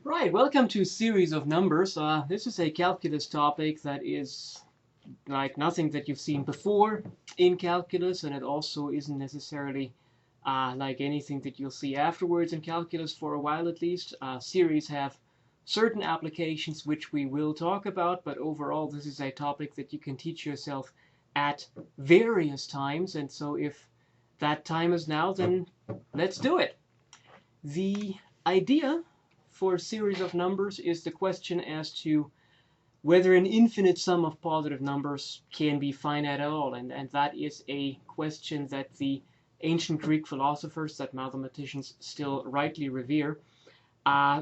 Right, welcome to Series of Numbers. This is a calculus topic that is like nothing that you've seen before in calculus, and it also isn't necessarily like anything that you'll see afterwards in calculus for a while at least. Series have certain applications which we will talk about, but overall this is a topic that you can teach yourself at various times, and so if that time is now, then let's do it. The idea for a series of numbers is the question as to whether an infinite sum of positive numbers can be finite at all. And that is a question that the ancient Greek philosophers, that mathematicians still rightly revere,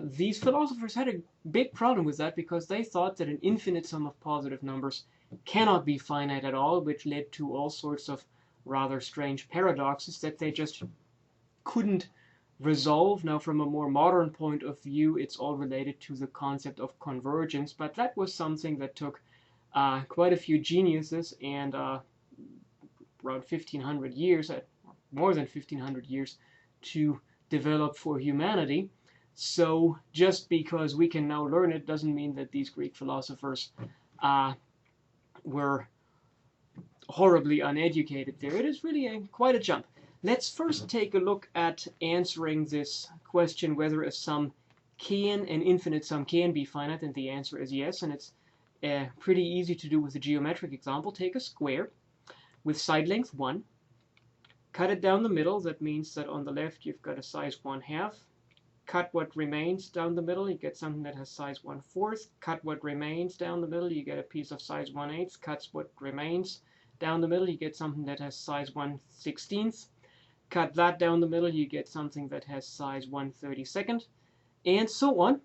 these philosophers had a big problem with that because they thought that an infinite sum of positive numbers cannot be finite at all, which led to all sorts of rather strange paradoxes that they just couldn't resolve. Now, from a more modern point of view, it's all related to the concept of convergence, but that was something that took quite a few geniuses and around 1500 years, more than 1500 years, to develop for humanity. So just because we can now learn it doesn't mean that these Greek philosophers were horribly uneducated there. It is really quite a jump. Let's first take a look at answering this question whether an infinite sum can be finite, and the answer is yes, and it's pretty easy to do with a geometric example. Take a square with side length 1, cut it down the middle. That means that on the left you've got a size 1/2. Cut what remains down the middle, you get something that has size 1/4. Cut what remains down the middle, you get a piece of size 1/8. Cuts what remains down the middle, you get something that has size 1/16. Cut that down the middle, you get something that has size 1/32, and so on.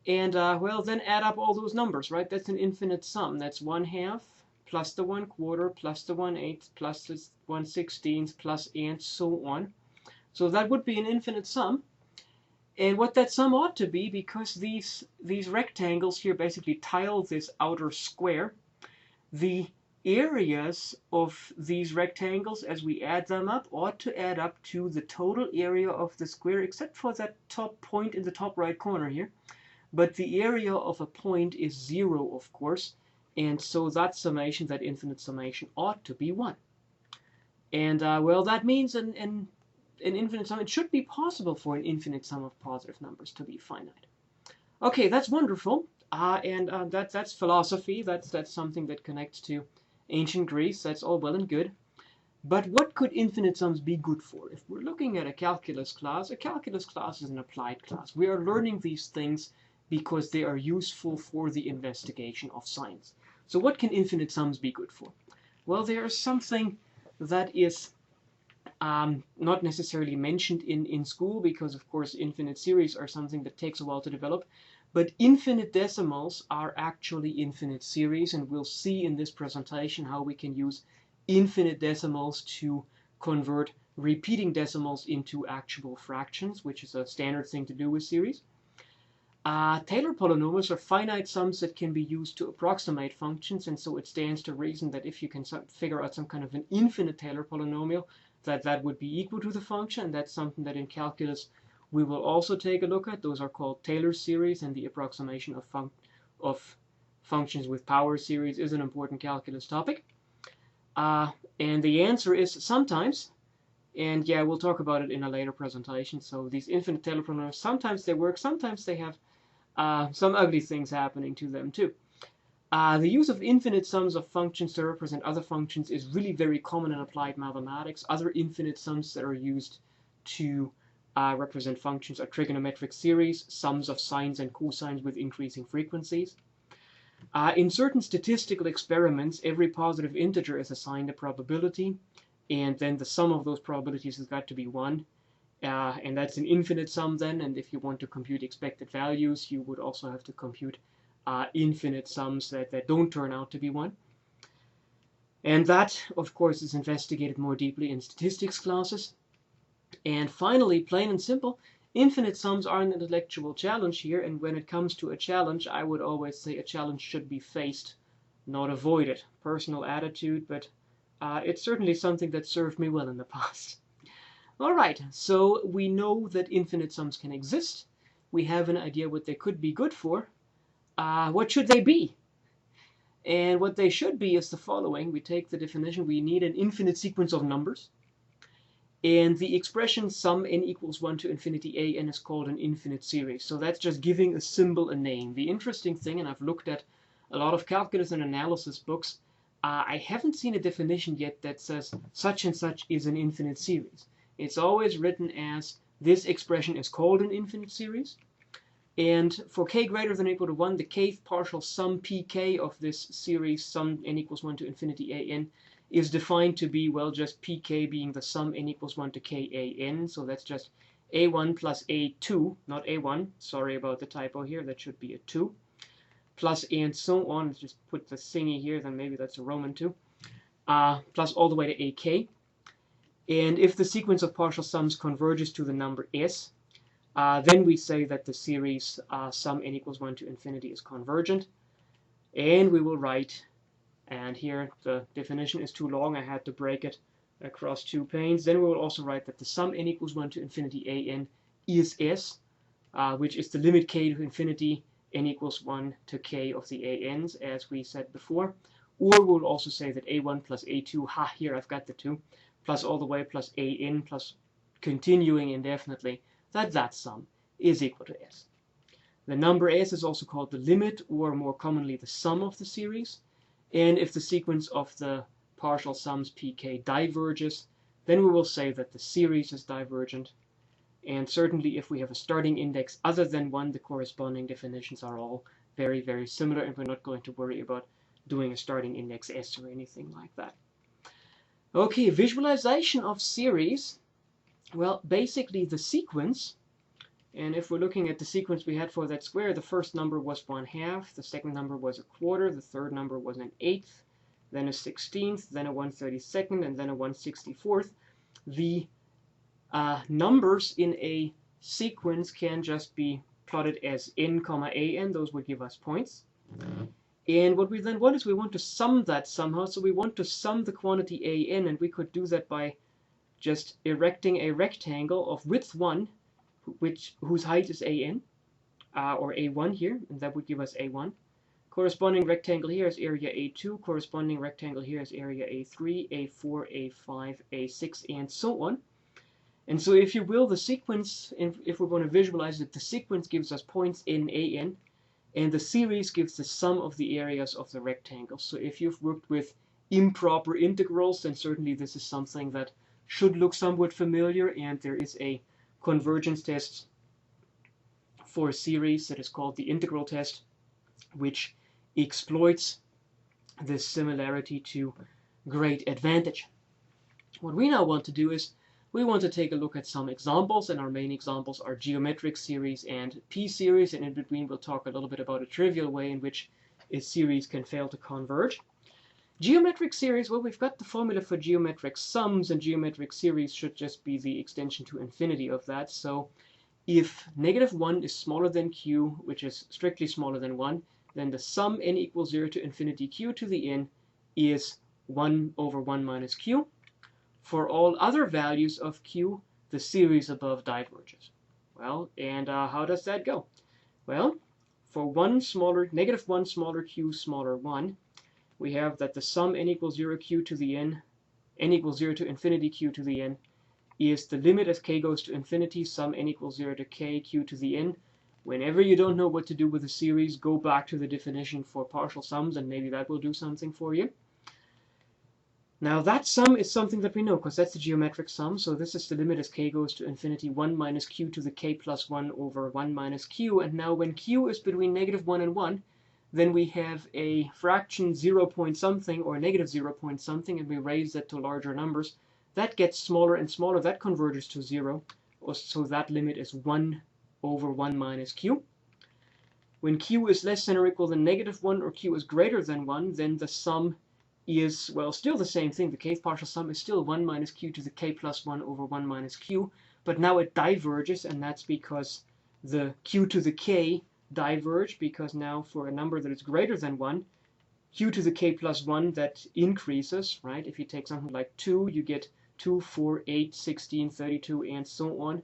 And well, then add up all those numbers, right? That's an infinite sum. That's 1/2 plus the 1/4 plus the 1/8 plus the 1/16 plus and so on. So that would be an infinite sum. And what that sum ought to be, because these rectangles here basically tile this outer square, the areas of these rectangles, as we add them up, ought to add up to the total area of the square, except for that top point in the top right corner here. But the area of a point is 0, of course, and so that summation, that infinite summation, ought to be 1. And well, that means an infinite sum, it should be possible for an infinite sum of positive numbers to be finite. Okay, that's wonderful. That's philosophy. That's something that connects to ancient Greece. That's all well and good. But what could infinite sums be good for? If we're looking at a calculus class is an applied class. We are learning these things because they are useful for the investigation of science. So what can infinite sums be good for? Well, there's something that is not necessarily mentioned in school, because of course infinite series are something that takes a while to develop. But infinite decimals are actually infinite series, and we'll see in this presentation how we can use infinite decimals to convert repeating decimals into actual fractions, which is a standard thing to do with series. Taylor polynomials are finite sums that can be used to approximate functions, and so it stands to reason that if you can figure out some kind of an infinite Taylor polynomial, that would be equal to the function, and that's something that in calculus we will also take a look at. Those are called Taylor series, and the approximation of functions with power series is an important calculus topic. And the answer is sometimes, and yeah, we'll talk about it in a later presentation. So these infinite Taylor polynomials, sometimes they work, sometimes they have some ugly things happening to them too. The use of infinite sums of functions to represent other functions is really very common in applied mathematics. Other infinite sums that are used to represent functions are trigonometric series, sums of sines and cosines with increasing frequencies. In certain statistical experiments, every positive integer is assigned a probability, and then the sum of those probabilities has got to be 1. And that's an infinite sum then, and if you want to compute expected values, you would also have to compute infinite sums that don't turn out to be 1. And that, of course, is investigated more deeply in statistics classes. And finally, plain and simple, infinite sums are an intellectual challenge here, and when it comes to a challenge, I would always say a challenge should be faced, not avoided. Personal attitude, but it's certainly something that served me well in the past. All right, so we know that infinite sums can exist. we have an idea what they could be good for, what should they be? And what they should be is the following. We take the definition, we need an infinite sequence of numbers. And the expression sum n equals 1 to infinity a n is called an infinite series. So that's just giving a symbol a name. The interesting thing, and I've looked at a lot of calculus and analysis books, I haven't seen a definition yet that says such and such is an infinite series. It's always written as this expression is called an infinite series. And for k greater than or equal to 1, the kth partial sum pk of this series, sum n equals 1 to infinity a n, is defined to be, well, just pk being the sum n equals 1 to k a n. So that's just a1 plus a2, not a1. Sorry about the typo here. That should be a 2. Plus and so on. Let's just put the thingy here, then maybe that's a Roman 2. Plus all the way to ak. And if the sequence of partial sums converges to the number s, then we say that the series sum n equals 1 to infinity is convergent. And we will write, and here the definition is too long, I had to break it across 2 panes. Then we will also write that the sum n equals 1 to infinity a n is s, which is the limit k to infinity n equals 1 to k of the a n's, as we said before. Or we'll also say that a1 plus a2, here I've got the 2, plus all the way plus a n plus continuing indefinitely, that sum is equal to s. The number s is also called the limit, or more commonly the sum of the series. And if the sequence of the partial sums pk diverges, then we will say that the series is divergent. And certainly if we have a starting index other than 1, the corresponding definitions are all very, very similar, and we're not going to worry about doing a starting index s or anything like that. Okay, visualization of series. Well, basically the sequence, and if we're looking at the sequence we had for that square, the first number was 1/2, the second number was 1/4, the third number was 1/8, then a 16th, then a 1/32, and then a 1/64. The numbers in a sequence can just be plotted as n, a n. Those would give us points. And what we then want is we want to sum that somehow. So we want to sum the quantity a n, and we could do that by just erecting a rectangle of width 1, whose height is a n, or a1 here, and that would give us a1. Corresponding rectangle here is area a2. Corresponding rectangle here is area a3, a4, a5, a6, and so on. And so if you will, the sequence, if we're going to visualize it, the sequence gives us points in an, and the series gives the sum of the areas of the rectangle. So if you've worked with improper integrals, then certainly this is something that should look somewhat familiar, and there is a convergence test for a series that is called the integral test, which exploits this similarity to great advantage. What we now want to do is we want to take a look at some examples, and our main examples are geometric series and p-series, and in between we'll talk a little bit about a trivial way in which a series can fail to converge. Geometric series, well, we've got the formula for geometric sums, and geometric series should just be the extension to infinity of that. So if -1 is smaller than q, which is strictly smaller than 1, then the sum n equals 0 to infinity q to the n is 1 over 1 minus q. For all other values of q, the series above diverges. Well, and how does that go? Well, for -1 smaller q smaller 1, we have that the sum n equals 0 q to the n equals 0 to infinity q to the n, is the limit as k goes to infinity, sum n equals 0 to k q to the n. Whenever you don't know what to do with a series, go back to the definition for partial sums, and maybe that will do something for you. Now that sum is something that we know, because that's the geometric sum. So this is the limit as k goes to infinity, 1 minus q to the k plus 1 over 1 minus q. And now when q is between -1 and 1, then we have a fraction 0 point something or -0 point something, and we raise that to larger numbers. That gets smaller and smaller. That converges to 0. So that limit is 1 over 1 minus q. When q is less than or equal than -1 or q is greater than 1, then the sum is, well, still the same thing. The kth partial sum is still 1 minus q to the k plus 1 over 1 minus q. But now it diverges, and that's because the q to the k diverge, because now for a number that is greater than 1, q to the k plus 1, that increases, right? If you take something like 2, you get 2, 4, 8, 16, 32, and so on.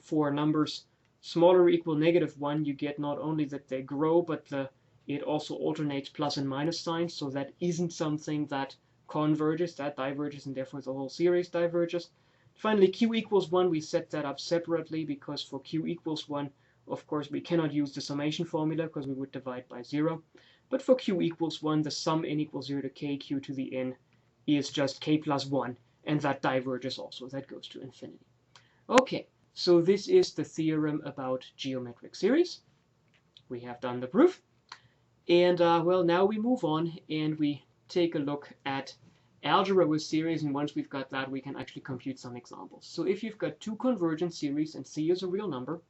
For numbers smaller or equal -1, you get not only that they grow, but it also alternates plus and minus signs, so that isn't something that converges, that diverges, and therefore the whole series diverges. Finally, q equals 1, we set that up separately, because for q equals 1, of course, we cannot use the summation formula, because we would divide by 0. But for q equals 1, the sum n equals 0 to k q to the n is just k plus 1, and that diverges also. That goes to infinity. Okay, so this is the theorem about geometric series. We have done the proof. And well, now we move on and we take a look at algebra with series, and once we've got that, we can actually compute some examples. So if you've got two convergent series and C is a real number,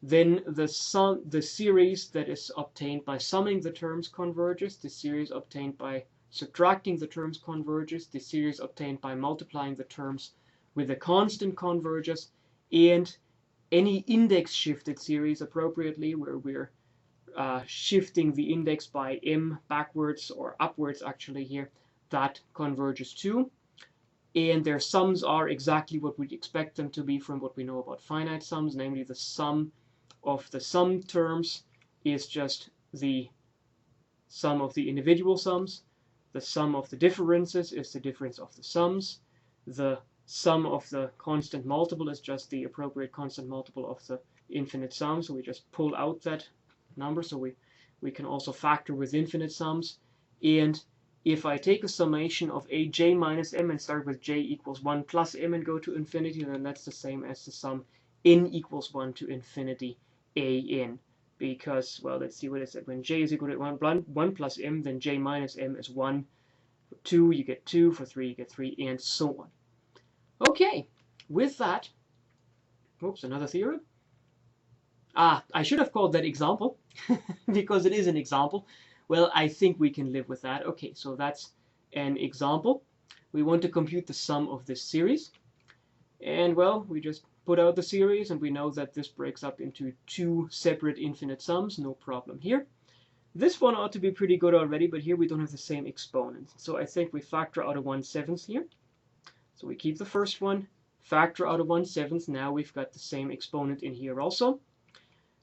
then the series that is obtained by summing the terms converges, the series obtained by subtracting the terms converges, the series obtained by multiplying the terms with a constant converges, and any index shifted series appropriately, where we're shifting the index by m backwards or upwards actually here, that converges too. And their sums are exactly what we'd expect them to be from what we know about finite sums, namely the sum of the sum terms is just the sum of the individual sums. The sum of the differences is the difference of the sums. The sum of the constant multiple is just the appropriate constant multiple of the infinite sum. So we just pull out that number, so we can also factor with infinite sums. And if I take a summation of aj minus m and start with j equals 1 plus m and go to infinity, then that's the same as the sum n equals 1 to infinity an. Because, well, let's see what it said. When j is equal to 1 plus m, then j minus m is 1. For 2, you get 2. For 3, you get 3, and so on. Okay, with that, oops, another theorem. I should have called that example, because it is an example. Well, I think we can live with that. Okay, so that's an example. We want to compute the sum of this series. And, well, we just put out the series, and we know that this breaks up into two separate infinite sums. No problem here. This one ought to be pretty good already, but here we don't have the same exponent. So I think we factor out a 1/7 here. So we keep the first one, factor out a 1/7. Now we've got the same exponent in here also.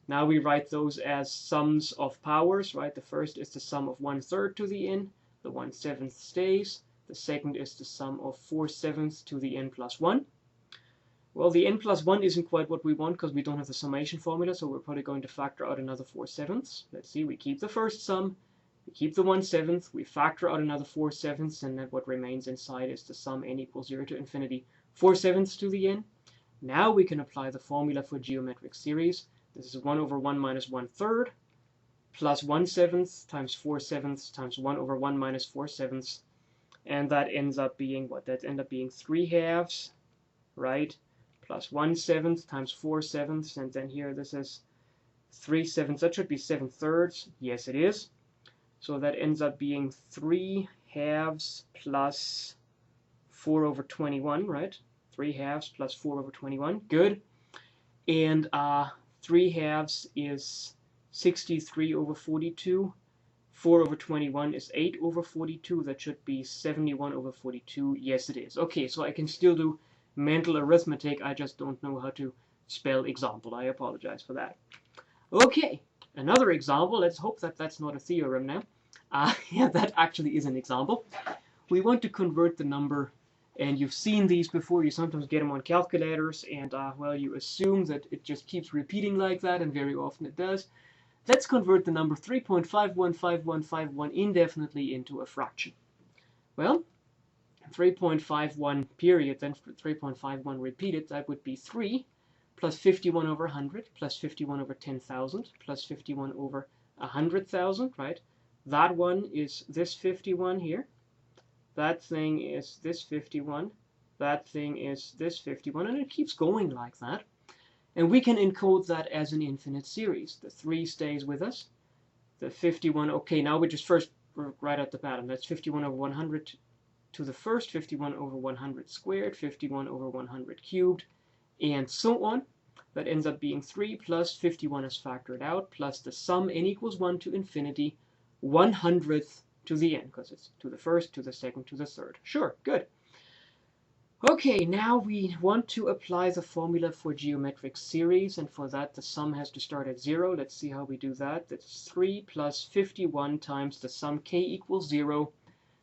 Now we write those as sums of powers, right? The first is the sum of 1/3 to the n, the 1/7 stays. The second is the sum of 4/7 to the n plus 1. Well, the n plus 1 isn't quite what we want because we don't have the summation formula, so we're probably going to factor out another 4/7. Let's see, we keep the first sum, we keep the 1/7, we factor out another 4/7, and then what remains inside is the sum n equals 0 to infinity 4/7 to the n. Now we can apply the formula for geometric series. This is 1 over 1 minus 1/3 plus 1/7 times 4/7 times 1 over 1 minus 4/7. And that ends up being what? That ends up being 3/2, right? Plus 1/7 times 4/7. And then here this is 3/7. That should be 7/3. Yes, it is. So that ends up being 3/2 plus 4 over 21, right? 3/2 plus 4 over 21. Good. And 3/2 is 63 over 42. 4 over 21 is 8 over 42. That should be 71 over 42. Yes, it is. Okay, so I can still do mental arithmetic. I just don't know how to spell example. I apologize for that. Okay, another example. Let's hope that that's not a theorem now. Yeah, that actually is an example. We want to convert the number, and you've seen these before. You sometimes get them on calculators, and well, you assume that it just keeps repeating like that, and very often it does. Let's convert the number 3.515151 indefinitely into a fraction. Well, 3.51 period, then 3.51 repeated, that would be 3 plus 51 over 100 plus 51 over 10,000 plus 51 over 100,000, right? That one is this 51 here. That thing is this 51. That thing is this 51, and it keeps going like that. And we can encode that as an infinite series. The 3 stays with us. The 51, okay, now we just first write out the pattern. That's 51 over 100 to the first, 51 over 100 squared, 51 over 100 cubed, and so on. That ends up being 3 plus 51 is factored out, plus the sum n equals 1 to infinity, 100th to the n, because it's to the first, to the second, to the third. Sure, good. Okay, now we want to apply the formula for geometric series, and for that the sum has to start at 0. Let's see how we do that. That's 3 plus 51 times the sum k equals 0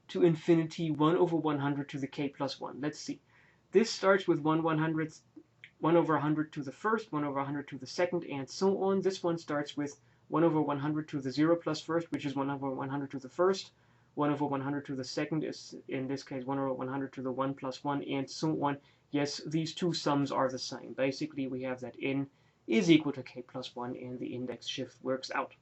to infinity 1 over 100 to the k plus 1. Let's see. This starts with 1/100th, 1 over 100 to the first, 1 over 100 to the second, and so on. This one starts with 1 over 100 to the 0 plus first, which is 1 over 100 to the first. 1 over 100 to the second is, in this case, 1 over 100 to the 1 plus 1, and so on. Yes, these two sums are the same. Basically, we have that n is equal to k plus 1, and the index shift works out.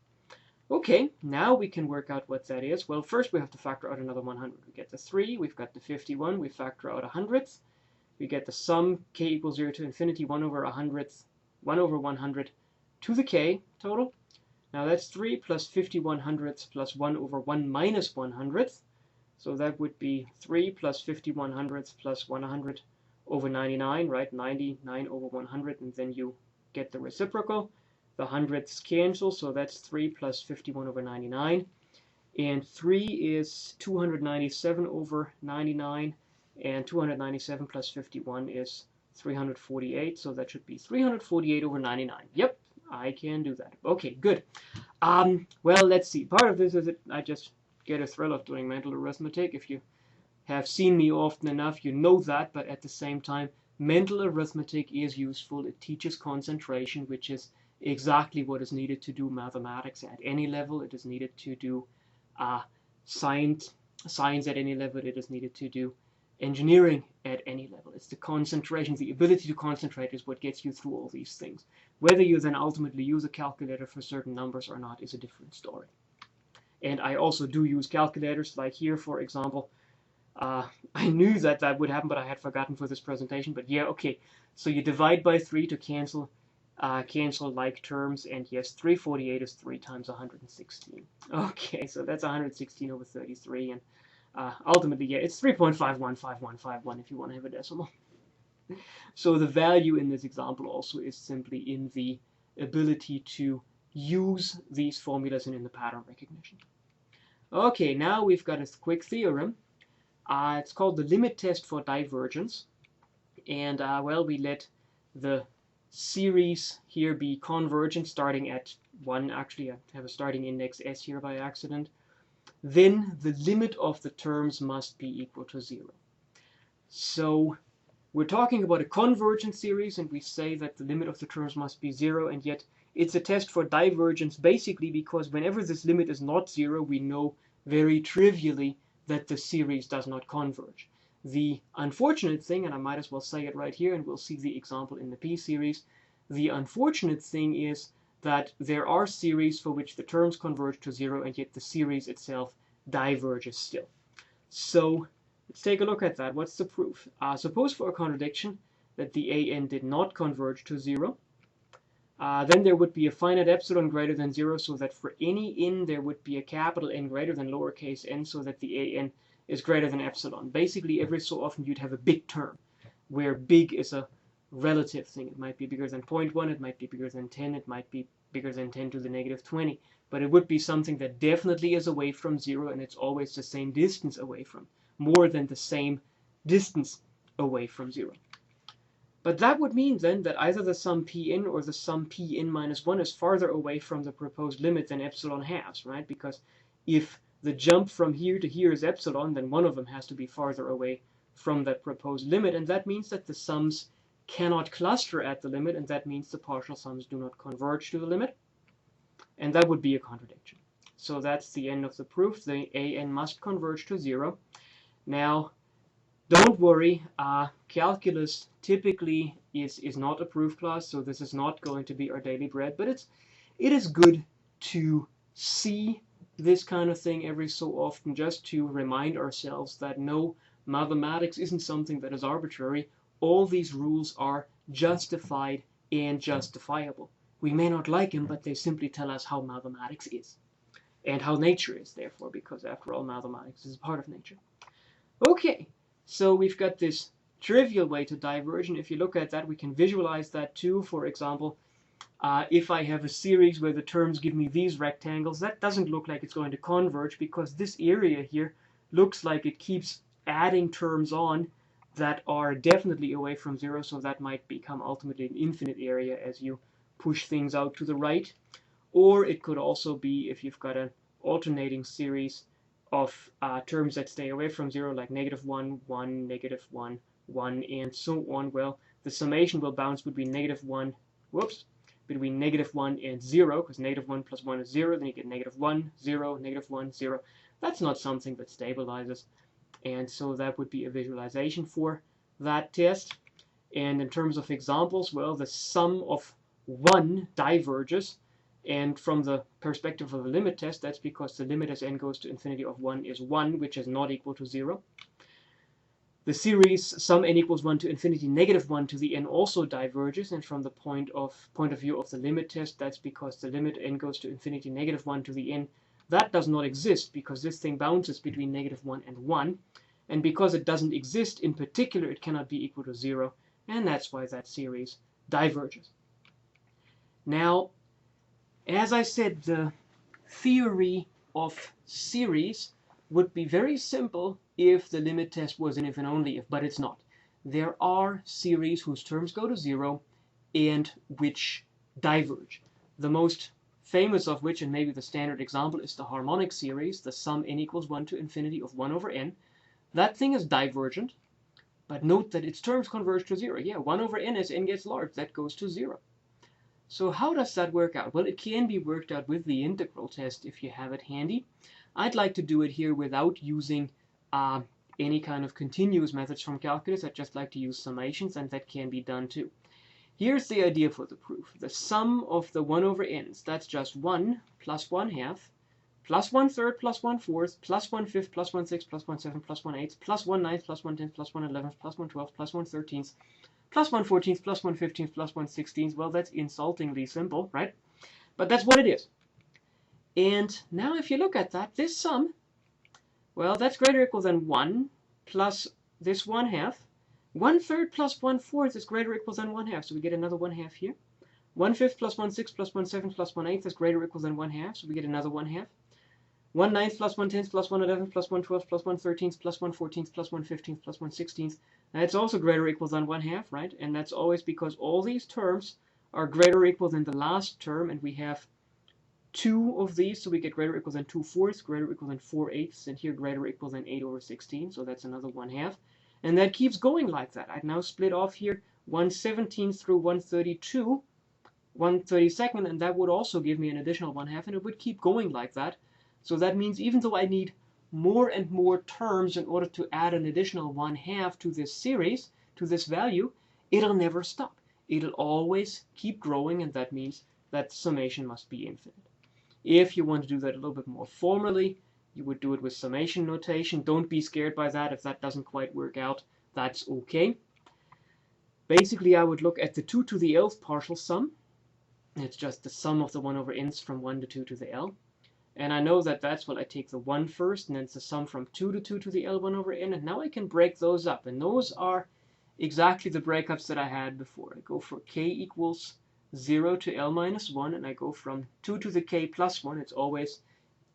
Okay, now we can work out what that is. Well, first we have to factor out another 100. We get the 3, we've got the 51, we factor out 100th. We get the sum k equals 0 to infinity 1 over 100th, 1 over 100 to the k total. Now that's 3 plus 51/100ths plus 1 over 1 minus 100th. So that would be 3 plus 51/100ths plus 100 over 99, right? 99 over 100, and then you get the reciprocal. The hundredths cancel, so that's 3 plus 51 over 99. And 3 is 297 over 99, and 297 plus 51 is 348, so that should be 348 over 99. Yep, I can do that. Okay, good. Well, let's see. Part of this is that I just get a thrill of doing mental arithmetic. If you have seen me often enough, you know that, but at the same time, mental arithmetic is useful. It teaches concentration, which is exactly what is needed to do mathematics at any level. It is needed to do science at any level. It is needed to do engineering at any level. It's the concentration, the ability to concentrate is what gets you through all these things. Whether you then ultimately use a calculator for certain numbers or not is a different story. And I also do use calculators, like here, for example. I knew that that would happen, but I had forgotten for this presentation. But yeah, okay. So you divide by 3 to cancel like terms, and yes, 348 is 3 times 116. Okay, so that's 116 over 33, and ultimately, yeah, it's 3.515151 if you want to have a decimal. So the value in this example also is simply in the ability to use these formulas and in the pattern recognition. Okay, now we've got a quick theorem. It's called the limit test for divergence. And, well, we let the series here be convergent, starting at 1. Actually, I have a starting index s here by accident. Then the limit of the terms must be equal to 0. So we're talking about a convergent series, and we say that the limit of the terms must be 0, and yet it's a test for divergence basically because whenever this limit is not 0, we know very trivially that the series does not converge. The unfortunate thing, and I might as well say it right here, and we'll see the example in the p-series, the unfortunate thing is that there are series for which the terms converge to 0, and yet the series itself diverges still. So let's take a look at that. What's the proof? Suppose for a contradiction that the an did not converge to 0. Then there would be a finite epsilon greater than 0, so that for any n there would be a capital N greater than lowercase n, so that the an is greater than epsilon. Basically, every so often you'd have a big term, where big is a relative thing. It might be bigger than 0.1, it might be bigger than 10, it might be bigger than 10 to the negative 20. But it would be something that definitely is away from 0, and it's always the same distance away from, more than the same distance away from 0. But that would mean then that either the sum Pn or the sum Pn minus 1 is farther away from the proposed limit than epsilon has, right? Because if the jump from here to here is epsilon, then one of them has to be farther away from that proposed limit, and that means that the sums cannot cluster at the limit, and that means the partial sums do not converge to the limit, and that would be a contradiction. So that's the end of the proof. The an must converge to 0. Now, don't worry, calculus typically is not a proof class, so this is not going to be our daily bread, but it is good to see this kind of thing every so often, just to remind ourselves that no, mathematics isn't something that is arbitrary. All these rules are justified and justifiable. We may not like them, but they simply tell us how mathematics is, and how nature is, therefore, because after all, mathematics is a part of nature. Okay. So we've got this trivial way to diverge, and if you look at that, we can visualize that too. For example, if I have a series where the terms give me these rectangles, that doesn't look like it's going to converge because this area here looks like it keeps adding terms on that are definitely away from 0, so that might become ultimately an infinite area as you push things out to the right. Or it could also be if you've got an alternating series of terms that stay away from 0, like -1, 1, -1, 1, and so on. Well, the summation will bounce between -1, between -1 and 0, because -1 plus 1 is 0, then you get -1, 0, -1, 0. That's not something that stabilizes. And so that would be a visualization for that test. And in terms of examples, well, the sum of 1 diverges. And from the perspective of a limit test, that's because the limit as n goes to infinity of 1 is 1, which is not equal to 0. The series sum n equals 1 to infinity -1 to the n also diverges, and from the point of view of the limit test, that's because the limit n goes to infinity -1 to the n, that does not exist because this thing bounces between -1 and 1, and because it doesn't exist in particular, it cannot be equal to 0, and that's why that series diverges. Now, as I said, the theory of series would be very simple if the limit test was an if and only if, but it's not. There are series whose terms go to 0 and which diverge. The most famous of which, and maybe the standard example, is the harmonic series, the sum n equals 1 to infinity of 1 over n. That thing is divergent, but note that its terms converge to 0. Yeah, 1 over n as n gets large, that goes to 0. So how does that work out? Well, it can be worked out with the integral test if you have it handy. I'd like to do it here without using any kind of continuous methods from calculus. I'd just like to use summations, and that can be done too. Here's the idea for the proof. The sum of the 1 over n's, that's just 1 plus 1/2, plus 1/3, plus 1/4, plus 1/5, plus 1/6, plus 1/7, plus 1/8, plus 1/9, plus 1/10, plus 1/11, plus 1/12, plus 1/13, plus 1/14, plus 1/15, plus 1/16. Well, that's insultingly simple, right? But that's what it is. And now if you look at that, this sum, well, that's greater or equal than 1 plus this 1/2. 1/3 plus 1/4 is greater or equal than 1/2, so we get another 1/2 here. 1/5 plus 1/6 plus 1/7 plus 1/8 is greater or equal than 1/2, so we get another 1/2. 1/9 plus 1/10 plus 1/11 plus 1/12 plus 1/13 plus 1/14 plus 1/15 plus 1/16. That's also greater or equal than 1/2, right? And that's always because all these terms are greater or equal than the last term, and we have 2 of these, so we get greater or equal than 2/4, greater or equal than 4/8, and here greater or equal than 8 over 16, so that's another 1/2. And that keeps going like that. I'd now split off here 1/17 through 1/32, 1/32, and that would also give me an additional 1/2, and it would keep going like that. So that means even though I need more and more terms in order to add an additional 1/2 to this series, to this value, it'll never stop. It'll always keep growing, and that means that the summation must be infinite. If you want to do that a little bit more formally, you would do it with summation notation. Don't be scared by that. If that doesn't quite work out, that's okay. Basically, I would look at the 2 to the lth partial sum. It's just the sum of the 1 over n's from 1 to 2 to the l. And I know that that's what I take the 1 first, and then it's the sum from 2 to 2 to the l 1 over n. And now I can break those up. And those are exactly the breakups that I had before. I go for k equals 0 to l minus 1, and I go from 2 to the k plus 1. It's always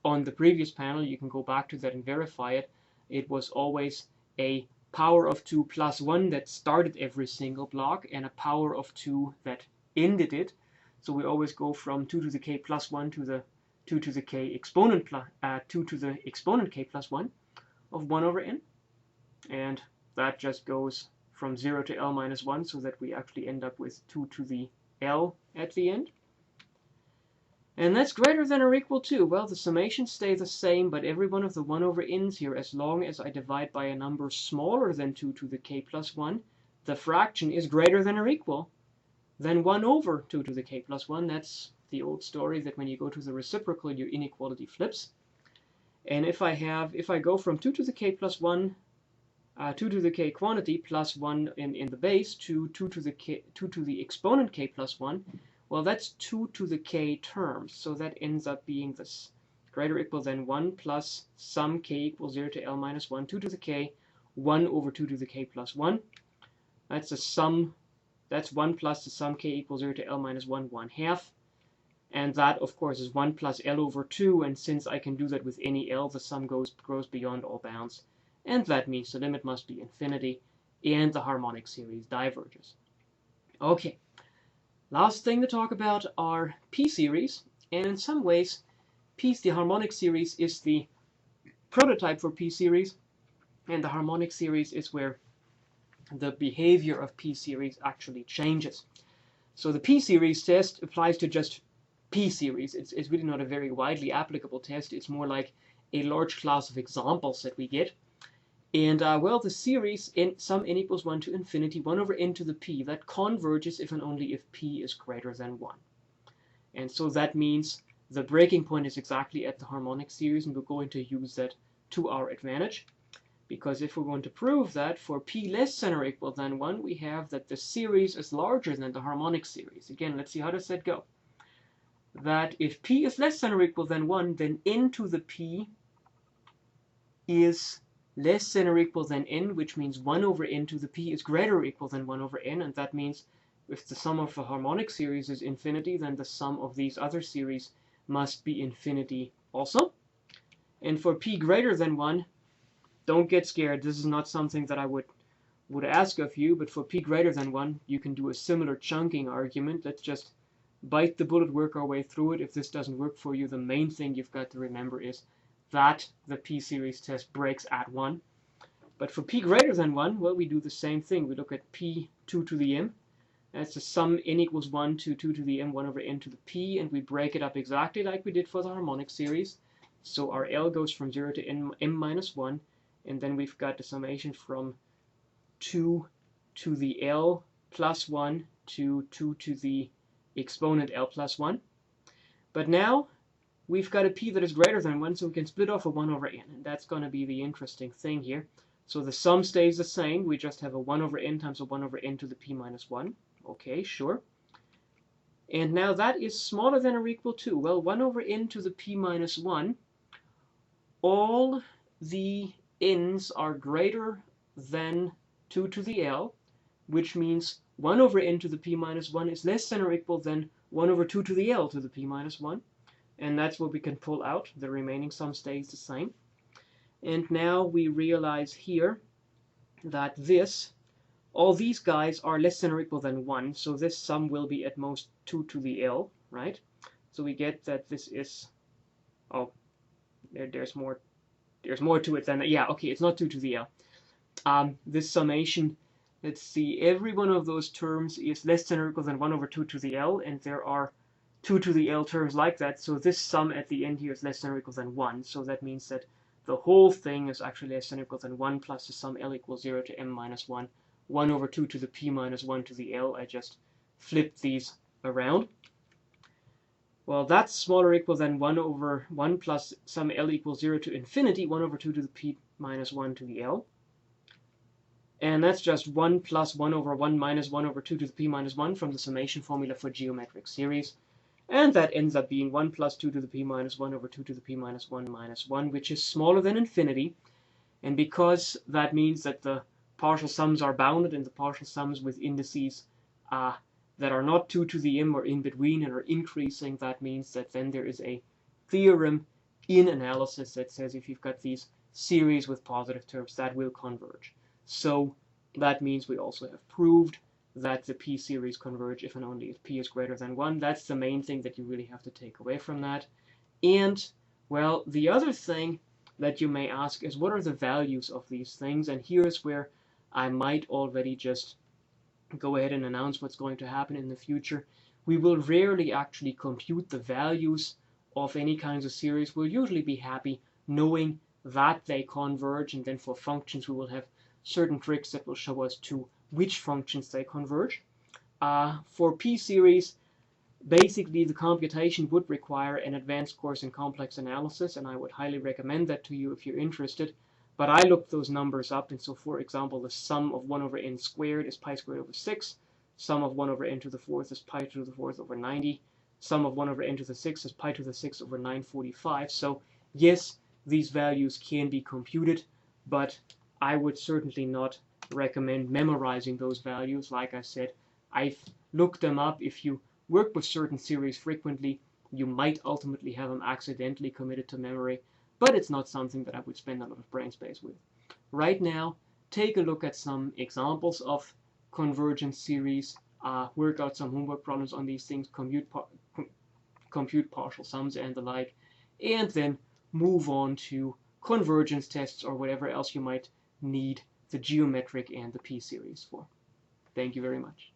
on the previous panel. You can go back to that and verify it. It was always a power of 2 plus 1 that started every single block, and a power of 2 that ended it. So we always go from 2 to the k plus 1 to the 2 to the k exponent 2 to the exponent k plus 1 of 1 over n. And that just goes from 0 to l minus 1, so that we actually end up with 2 to the l at the end. And that's greater than or equal to, well, the summations stay the same, but every one of the 1 over n's here, as long as I divide by a number smaller than 2 to the k plus 1, the fraction is greater than or equal than 1 over 2 to the k plus 1. That's the old story that when you go to the reciprocal, your inequality flips. And if I go from 2 to the k plus 1, 2 to the k quantity plus 1 in the base to 2 to the exponent k plus 1, well, that's 2 to the k terms. So that ends up being this greater or equal than 1 plus sum k equals 0 to l minus 1, 2 to the k, 1 over 2 to the k plus 1. That's the sum. That's 1 plus the sum k equals 0 to l minus 1, 1/2. And that, of course, is 1 plus l over 2. And since I can do that with any l, the sum grows beyond all bounds. And that means the limit must be infinity. and the harmonic series diverges. Okay, last thing to talk about are p-series, and in some ways, the harmonic series is the prototype for p-series, and the harmonic series is where the behavior of p-series actually changes. So the p-series test applies to just p-series. It's really not a very widely applicable test. It's more like a large class of examples that we get. And well, the series in sum n equals 1 to infinity, 1 over n to the p, that converges if and only if p is greater than 1. And so that means the breaking point is exactly at the harmonic series, and we're going to use that to our advantage. Because if we're going to prove that for p less than or equal than 1, we have that the series is larger than the harmonic series. Again, let's see, how does that go? That if p is less than or equal than 1, then n to the p is less than or equal than n, which means 1 over n to the p is greater or equal than 1 over n, and that means if the sum of the harmonic series is infinity, then the sum of these other series must be infinity also. And for p greater than 1, don't get scared, this is not something that I would ask of you, but for p greater than 1, you can do a similar chunking argument. Let's just bite the bullet, work our way through it. If this doesn't work for you, the main thing you've got to remember is that the p-series test breaks at 1. But for p greater than 1, well, we do the same thing. We look at p 2 to the m. That's the sum n equals 1 to 2 to the m, 1 over n to the p, and we break it up exactly like we did for the harmonic series. So our L goes from 0 to m minus 1, and then we've got the summation from 2 to the L plus 1 to 2 to the exponent L plus 1. But now we've got a p that is greater than 1, so we can split off a 1 over n, and that's going to be the interesting thing here. So the sum stays the same. We just have a 1 over n times a 1 over n to the p minus 1. Okay, sure. And now that is smaller than or equal to, well, 1 over n to the p minus 1, all the n's are greater than 2 to the L, which means 1 over n to the p minus 1 is less than or equal than 1 over 2 to the L to the p minus 1. And that's what we can pull out. The remaining sum stays the same. And now we realize here that all these guys are less than or equal than 1, so this sum will be at most 2 to the L, right? So we get that this is, oh, there's more to it than that. Yeah, okay, it's not 2 to the L. This summation, let's see, every one of those terms is less than or equal than 1 over 2 to the L, and there are 2 to the L terms like that, so this sum at the end here is less than or equal than 1, so that means that the whole thing is actually less than or equal than 1 plus the sum L equals 0 to m minus 1, 1 over 2 to the p minus 1 to the L. I just flipped these around. Well, that's smaller or equal than 1 over 1 plus sum L equals 0 to infinity, 1 over 2 to the p minus 1 to the L. And that's just 1 plus 1 over 1 minus 1 over 2 to the p minus 1 from the summation formula for geometric series. And that ends up being 1 plus 2 to the p minus 1 over 2 to the p minus 1, which is smaller than infinity. And because that means that the partial sums are bounded, and the partial sums with indices that are not 2 to the m or in between and are increasing, that means that then there is a theorem in analysis that says if you've got these series with positive terms, that will converge. So that means we also have proved that the p-series converge if and only if p is greater than 1. That's the main thing that you really have to take away from that. And, well, the other thing that you may ask is, what are the values of these things? And here's where I might already just go ahead and announce what's going to happen in the future. We will rarely actually compute the values of any kinds of series. We'll usually be happy knowing that they converge, and then for functions we will have certain tricks that will show us to which functions they converge. For p-series, basically the computation would require an advanced course in complex analysis, and I would highly recommend that to you if you're interested. But I looked those numbers up, and so for example, the sum of 1 over n squared is pi squared over 6. Sum of 1 over n to the 4th is pi to the 4th over 90. Sum of 1 over n to the 6th is pi to the 6th over 945. So yes, these values can be computed, but I would certainly not recommend memorizing those values. Like I said, I've looked them up. If you work with certain series frequently, you might ultimately have them accidentally committed to memory, but it's not something that I would spend a lot of brain space with. Right now, take a look at some examples of convergence series, work out some homework problems on these things, compute partial sums and the like, and then move on to convergence tests or whatever else you might need the geometric and the p-series for. Thank you very much.